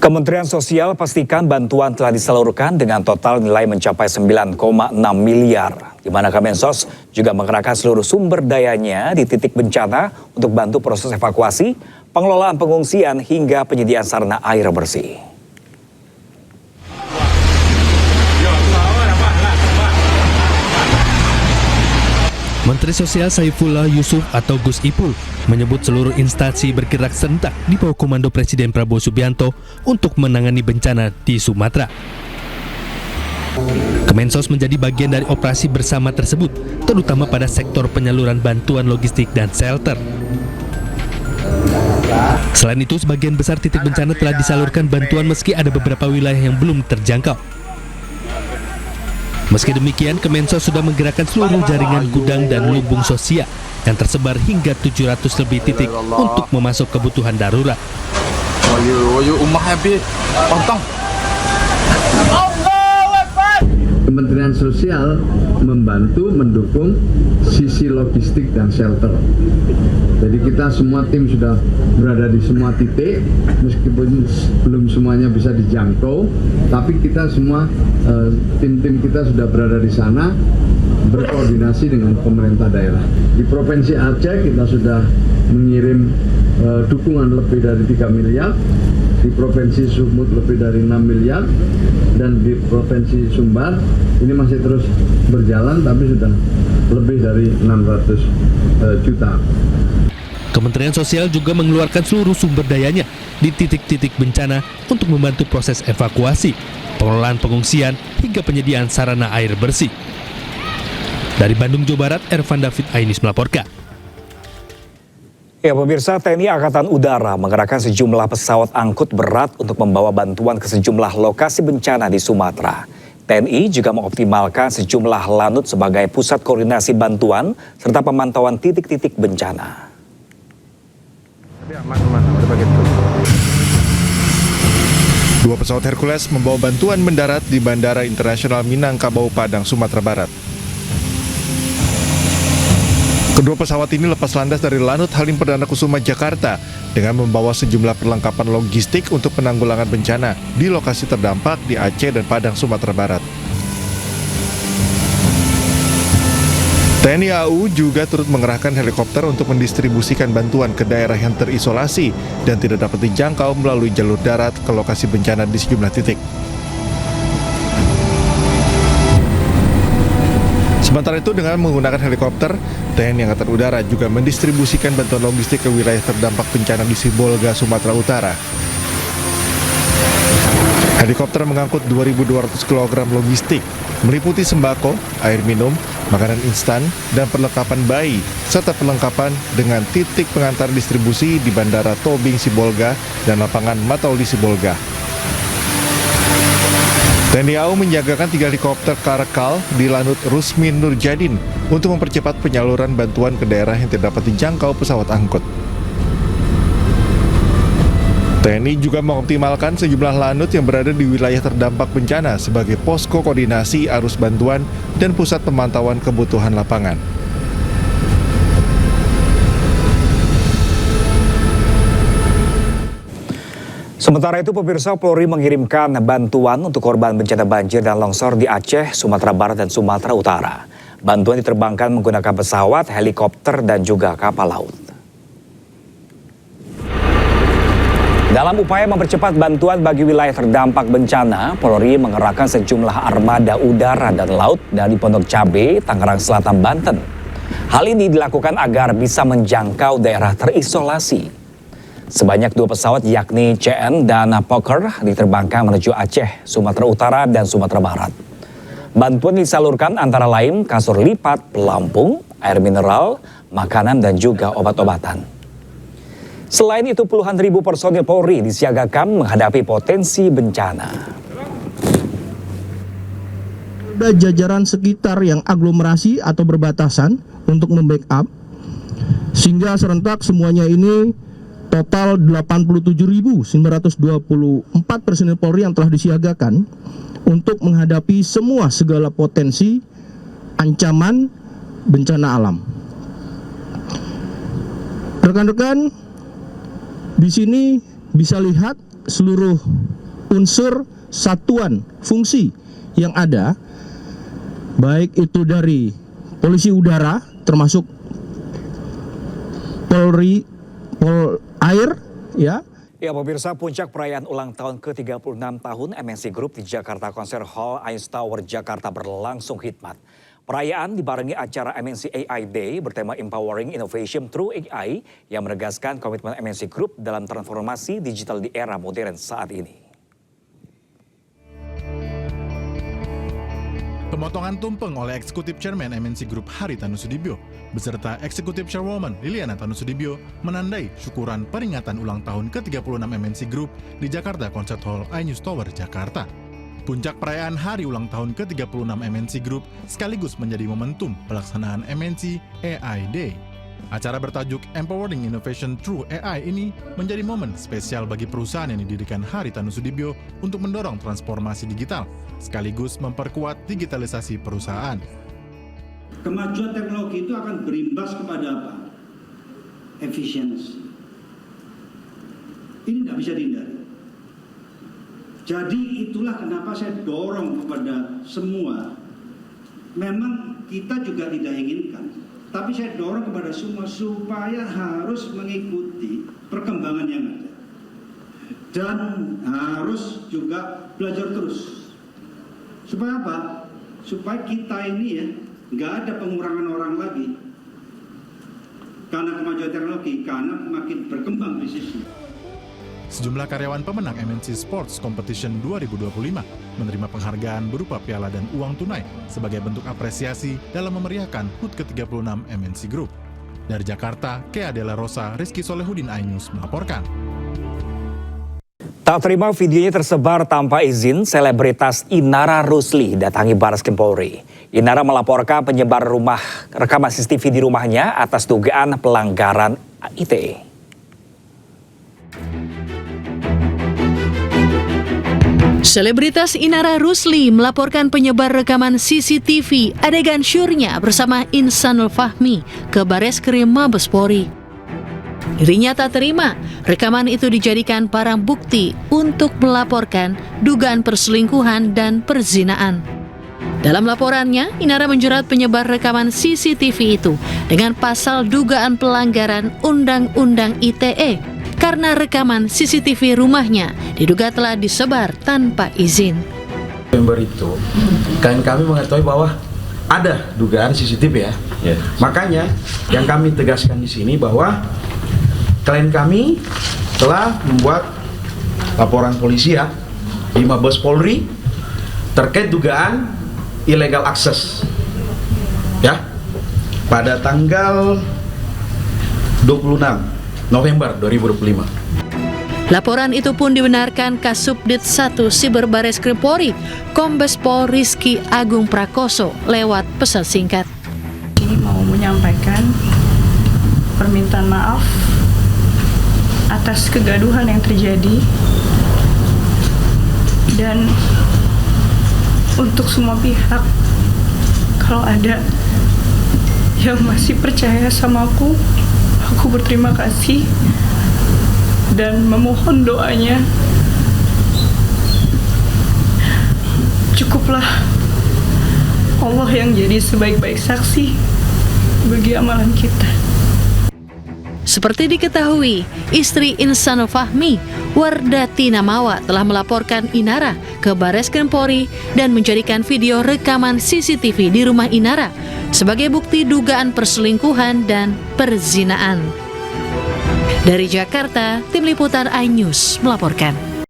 Kementerian Sosial pastikan bantuan telah disalurkan dengan total nilai mencapai 9,6 miliar, di mana Kemensos juga mengerahkan seluruh sumber dayanya di titik bencana untuk bantu proses evakuasi, pengelolaan pengungsian hingga penyediaan sarana air bersih. Menteri Sosial Saifullah Yusuf atau Gus Ipul menyebut seluruh instansi bergerak serentak di bawah komando Presiden Prabowo Subianto untuk menangani bencana di Sumatera. Kemensos menjadi bagian dari operasi bersama tersebut, terutama pada sektor penyaluran bantuan logistik dan shelter. Selain itu, sebagian besar titik bencana telah disalurkan bantuan meski ada beberapa wilayah yang belum terjangkau. Meski demikian, Kemensos sudah menggerakkan seluruh jaringan gudang dan lumbung sosial yang tersebar hingga 700 lebih titik untuk memasuk kebutuhan darurat. Kementerian Sosial membantu mendukung sisi logistik dan shelter. Jadi kita semua tim sudah berada di semua titik, meskipun belum semuanya bisa dijangkau, tapi kita semua tim-tim kita sudah berada di sana berkoordinasi dengan pemerintah daerah. Di Provinsi Aceh kita sudah mengirim dukungan lebih dari 3 miliar, di Provinsi Sumut lebih dari 6 miliar, dan di Provinsi Sumbar ini masih terus berjalan tapi sudah lebih dari 600 juta. Kementerian Sosial juga mengeluarkan seluruh sumber dayanya di titik-titik bencana untuk membantu proses evakuasi, pengelolaan pengungsian, hingga penyediaan sarana air bersih. Dari Bandung, Jawa Barat, Ervan David Ainis melaporkan. Ya pemirsa, TNI Angkatan Udara mengerahkan sejumlah pesawat angkut berat untuk membawa bantuan ke sejumlah lokasi bencana di Sumatera. TNI juga mengoptimalkan sejumlah lanut sebagai pusat koordinasi bantuan serta pemantauan titik-titik bencana. Dua pesawat Hercules membawa bantuan mendarat di Bandara Internasional Minangkabau, Padang, Sumatera Barat. Kedua pesawat ini lepas landas dari Lanut Halim Perdana Kusuma, Jakarta dengan membawa sejumlah perlengkapan logistik untuk penanggulangan bencana di lokasi terdampak di Aceh dan Padang, Sumatera Barat. TNI AU juga turut mengerahkan helikopter untuk mendistribusikan bantuan ke daerah yang terisolasi dan tidak dapat dijangkau melalui jalur darat ke lokasi bencana di sejumlah titik. Sementara itu, dengan menggunakan helikopter, TNI Angkatan Udara juga mendistribusikan bantuan logistik ke wilayah terdampak bencana di Sibolga, Sumatera Utara. Helikopter mengangkut 2.200 kg logistik, meliputi sembako, air minum, makanan instan, dan perlengkapan bayi, serta perlengkapan dengan titik pengantar distribusi di Bandara Tobing Sibolga dan lapangan Matauli Sibolga. TNI AU menjagakan 3 helikopter Karakal di Lanut Rusmin Nurjadin untuk mempercepat penyaluran bantuan ke daerah yang tidak dapat dijangkau pesawat angkut. TNI juga mengoptimalkan sejumlah lanut yang berada di wilayah terdampak bencana sebagai posko koordinasi arus bantuan dan pusat pemantauan kebutuhan lapangan. Sementara itu, pemirsa, Polri mengirimkan bantuan untuk korban bencana banjir dan longsor di Aceh, Sumatera Barat, dan Sumatera Utara. Bantuan diterbangkan menggunakan pesawat, helikopter, dan juga kapal laut. Dalam upaya mempercepat bantuan bagi wilayah terdampak bencana, Polri mengerahkan sejumlah armada udara dan laut dari Pondok Cabe, Tangerang Selatan, Banten. Hal ini dilakukan agar bisa menjangkau daerah terisolasi. Sebanyak 2 pesawat yakni CN dan Poker diterbangkan menuju Aceh, Sumatera Utara, dan Sumatera Barat. Bantuan disalurkan antara lain kasur lipat, pelampung, air mineral, makanan, dan juga obat-obatan. Selain itu, puluhan ribu personil Polri disiagakan menghadapi potensi bencana. Ada jajaran sekitar yang aglomerasi atau berbatasan untuk membackup, sehingga serentak semuanya ini total 87.924 personil Polri yang telah disiagakan untuk menghadapi semua segala potensi ancaman bencana alam. Rekan-rekan, di sini bisa lihat seluruh unsur satuan fungsi yang ada, baik itu dari polisi udara termasuk Polri, Polair, ya. Ya pemirsa, puncak perayaan ulang tahun ke-36 tahun MNC Group di Jakarta Concert Hall Ions Tower Jakarta berlangsung hikmat. Perayaan dibarengi acara MNC AI Day bertema Empowering Innovation Through AI yang menegaskan komitmen MNC Group dalam transformasi digital di era modern saat ini. Pemotongan tumpeng oleh Eksekutif Chairman MNC Group Haritanu Sudibyo beserta Eksekutif Chairwoman Liliana Tanusudibyo menandai syukuran peringatan ulang tahun ke-36 MNC Group di Jakarta Concert Hall Ions Tower Jakarta. Puncak perayaan hari ulang tahun ke-36 MNC Group sekaligus menjadi momentum pelaksanaan MNC AI Day. Acara bertajuk Empowering Innovation Through AI ini menjadi momen spesial bagi perusahaan yang didirikan Haritanu Sudibyo untuk mendorong transformasi digital, sekaligus memperkuat digitalisasi perusahaan. Kemajuan teknologi itu akan berimbas kepada apa? Efisiensi. Ini tidak bisa dihindari. Jadi itulah kenapa saya dorong kepada semua. Memang kita juga tidak inginkan, tapi saya dorong kepada semua supaya harus mengikuti perkembangan yang ada. Dan harus juga belajar terus. Supaya apa? Supaya kita ini ya, nggak ada pengurangan orang lagi. Karena kemajuan teknologi, karena makin berkembang bisnisnya. Sejumlah karyawan pemenang MNC Sports Competition 2025 menerima penghargaan berupa piala dan uang tunai sebagai bentuk apresiasi dalam memeriahkan HUT ke-36 MNC Group. Dari Jakarta, Kea Della Rosa, Rizky Solehudin, iNews melaporkan. Tak terima videonya tersebar tanpa izin, selebritas Inara Rusli datangi Barreskrim Polri. Inara melaporkan penyebar rekaman CCTV di rumahnya atas dugaan pelanggaran ITE. Selebritas Inara Rusli melaporkan penyebar rekaman CCTV adegan syurnya bersama Insanul Fahmi ke Barreskrim Mabes Polri. Dirinya tak terima rekaman itu dijadikan barang bukti untuk melaporkan dugaan perselingkuhan dan perzinaan. Dalam laporannya, Inara menjerat penyebar rekaman CCTV itu dengan pasal dugaan pelanggaran Undang-Undang ITE karena rekaman CCTV rumahnya diduga telah disebar tanpa izin. November itu, klien kami mengetahui bahwa ada dugaan CCTV ya. Makanya yang kami tegaskan di sini bahwa klien kami telah membuat laporan polisi ya di Mabes Polri terkait dugaan illegal access ya pada tanggal 26 November 2025. Laporan itu pun dibenarkan Kasubdit 1 Siber Barreskrim Polri, Kombes Pol Rizky Agung Prakoso lewat pesan singkat. Ini mau menyampaikan permintaan maaf atas kegaduhan yang terjadi dan untuk semua pihak, kalau ada yang masih percaya sama aku berterima kasih dan memohon doanya. Cukuplah Allah yang jadi sebaik-baik saksi bagi amalan kita. Seperti diketahui, istri Insanul Fahmi, Wardati Namawa, telah melaporkan Inara ke Barreskrim Polri dan menjadikan video rekaman CCTV di rumah Inara sebagai bukti dugaan perselingkuhan dan perzinaan. Dari Jakarta, Tim Liputan iNews melaporkan.